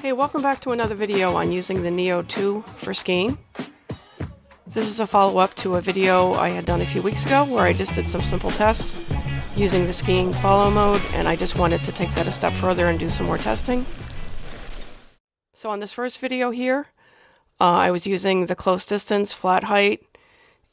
Hey, welcome back to another video on using the Neo 2 for skiing. This is a follow-up to a video I had done a few weeks ago where I just did some simple tests using the skiing follow mode, and I just wanted to take that a step further and do some more testing. So on this first video here, I was using the close distance, flat height,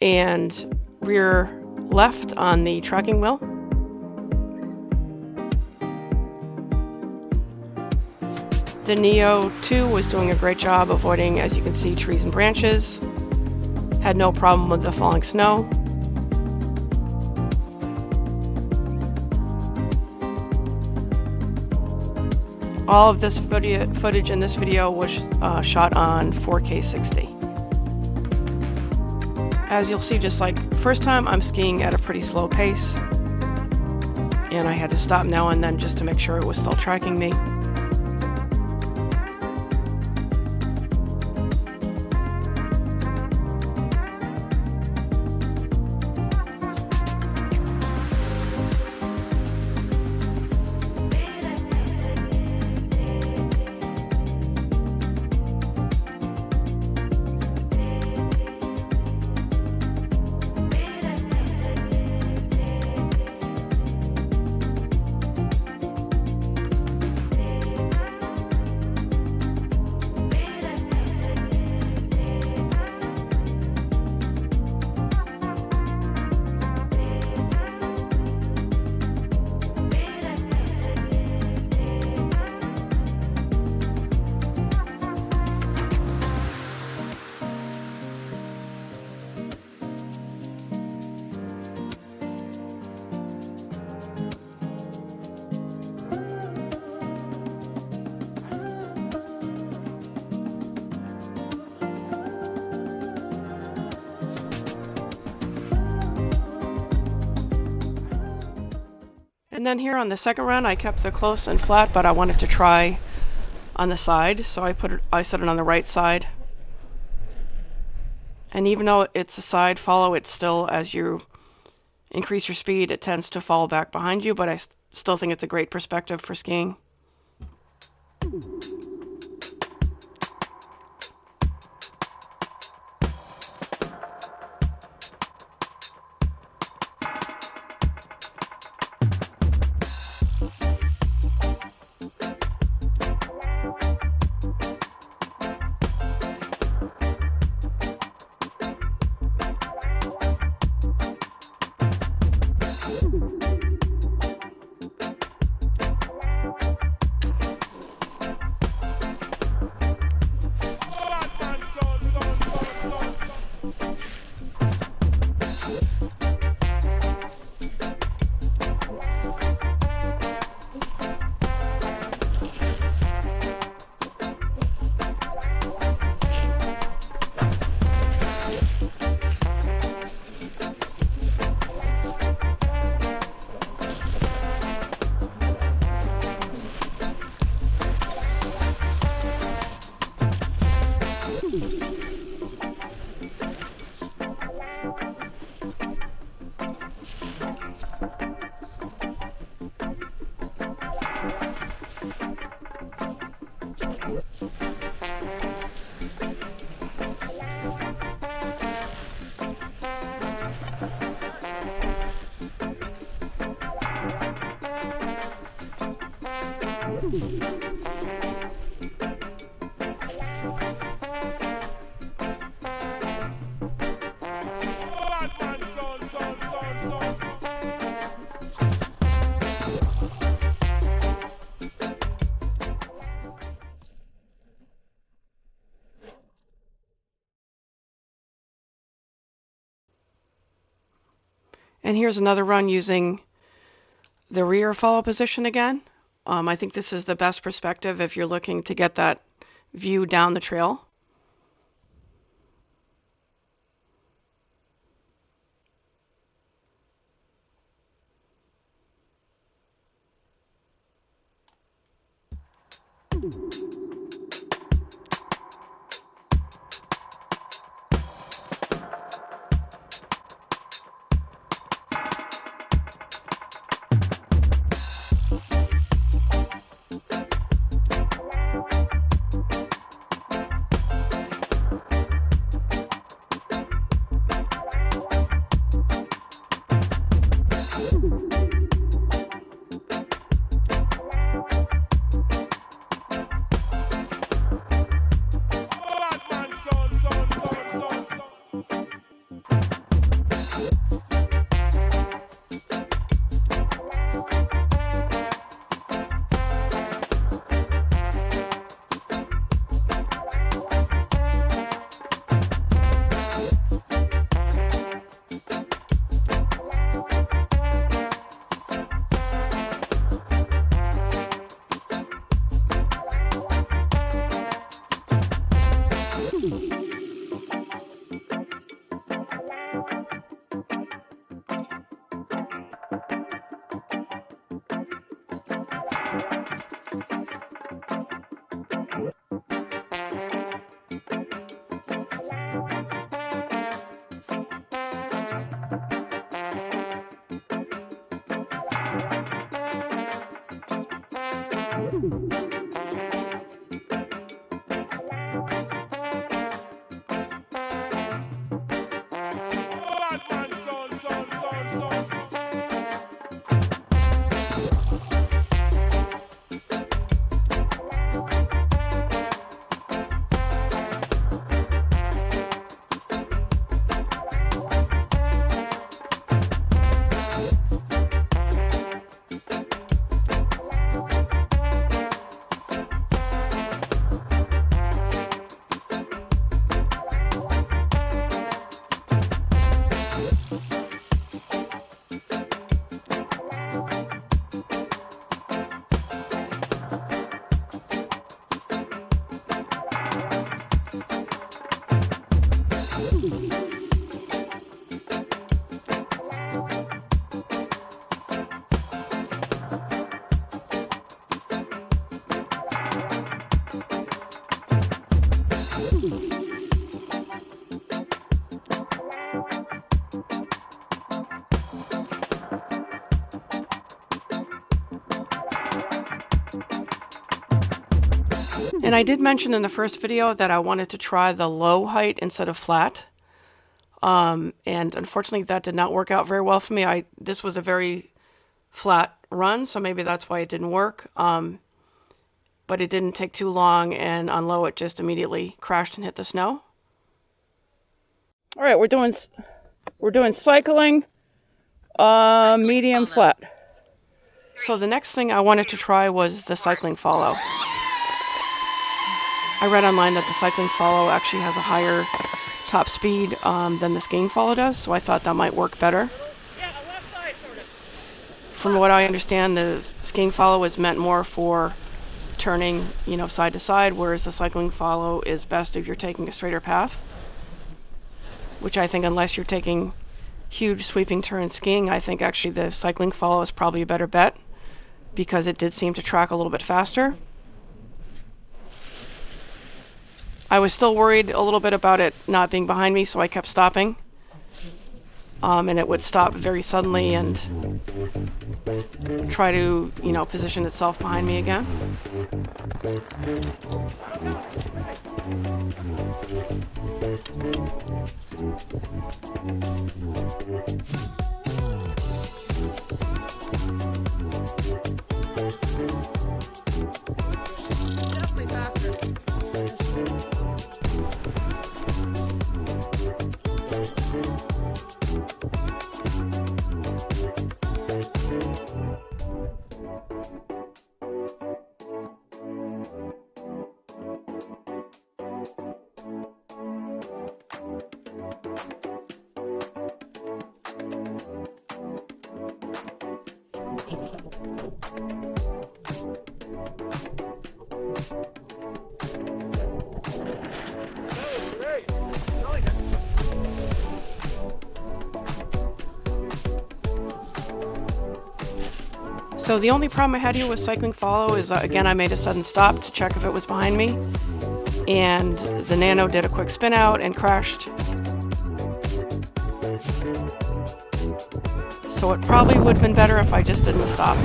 and rear left on the tracking wheel. The Neo 2 was doing a great job avoiding, as you can see, trees and branches. Had no problem with the falling snow. All of this footage in this video was shot on 4K 60. As you'll see, just like first time, I'm skiing at a pretty slow pace, and I had to stop now and then just to make sure it was still tracking me. And then here on the second run, I kept the close and flat, but I wanted to try on the side, so I set it on the right side. And even though it's a side follow, it's still, as you increase your speed, it tends to fall back behind you, but I still think it's a great perspective for skiing. And here's another run using the rear follow position again. I think this is the best perspective if you're looking to get that view down the trail. And I did mention in the first video that I wanted to try the low height instead of flat. And unfortunately that did not work out very well for me. This was a very flat run, so maybe that's why it didn't work. But it didn't take too long, and on low it just immediately crashed and hit the snow. All right, we're doing cycling, medium flat. So the next thing I wanted to try was the cycling follow. I read online that the cycling follow actually has a higher top speed than the skiing follow does, so I thought that might work better. Yeah, left side, sort of. From what I understand, the skiing follow is meant more for turning, side to side, whereas the cycling follow is best if you're taking a straighter path. Which I think, unless you're taking huge sweeping turns skiing, I think actually the cycling follow is probably a better bet, because it did seem to track a little bit faster. I was still worried a little bit about it not being behind me, so I kept stopping. And it would stop very suddenly and try to, position itself behind me again. Definitely faster. So the only problem I had here with cycling follow is, again, I made a sudden stop to check if it was behind me, and the Nano did a quick spin out and crashed. So it probably would have been better if I just didn't stop.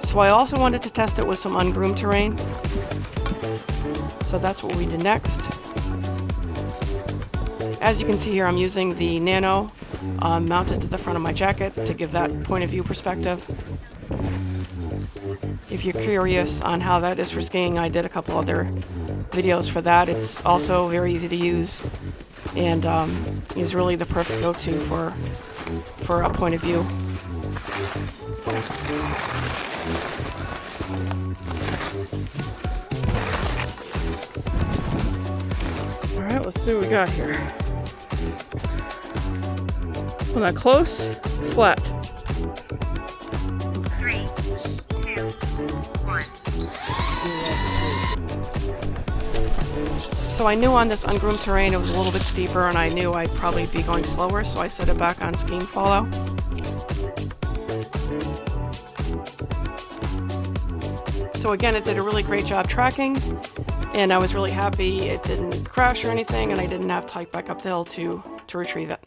So I also wanted to test it with some ungroomed terrain. So that's what we did next. As you can see here, I'm using the Nano mounted to the front of my jacket to give that point of view perspective. If you're curious on how that is for skiing, I did a couple other videos for that. It's also very easy to use and is really the perfect go-to for a point of view. Alright, let's see what we got here. Well, not close, flat. 3, 2, 1. So I knew on this ungroomed terrain it was a little bit steeper, and I knew I'd probably be going slower, so I set it back on skiing follow. So again, it did a really great job tracking, and I was really happy it didn't crash or anything, and I didn't have to hike back up the hill to retrieve it.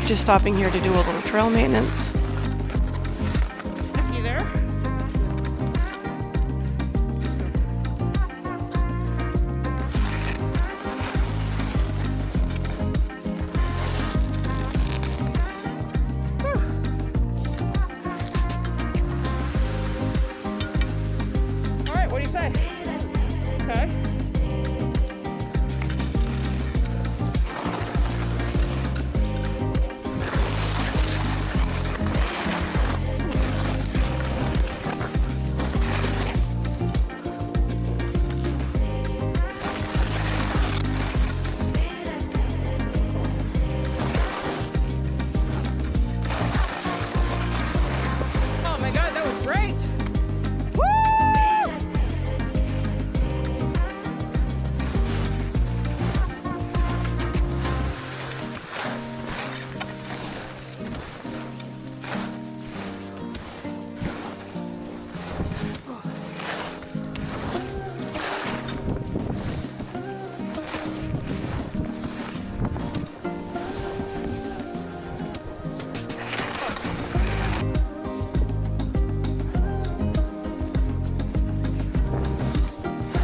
Just stopping here to do a little trail maintenance. You there? Alright, what do you say? Okay.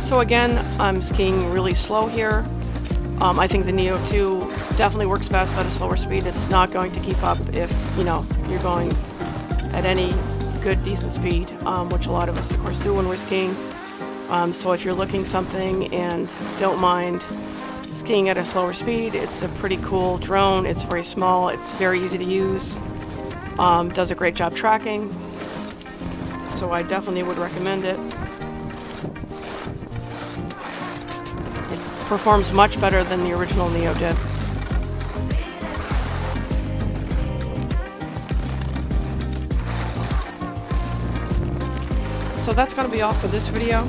So again, I'm skiing really slow here. I think the Neo 2 definitely works best at a slower speed. It's not going to keep up if, you know, you're going at any good, decent speed, which a lot of us, of course, do when we're skiing. So if you're looking something and don't mind skiing at a slower speed, it's a pretty cool drone. It's very small. It's very easy to use. Does a great job tracking. So I definitely would recommend it. It performs much better than the original Neo did. So that's going to be all for this video.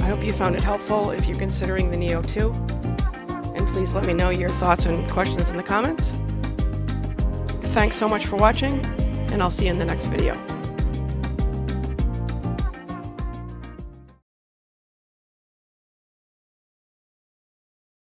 I hope you found it helpful if you're considering the Neo 2. And please let me know your thoughts and questions in the comments. Thanks so much for watching, and I'll see you in the next video.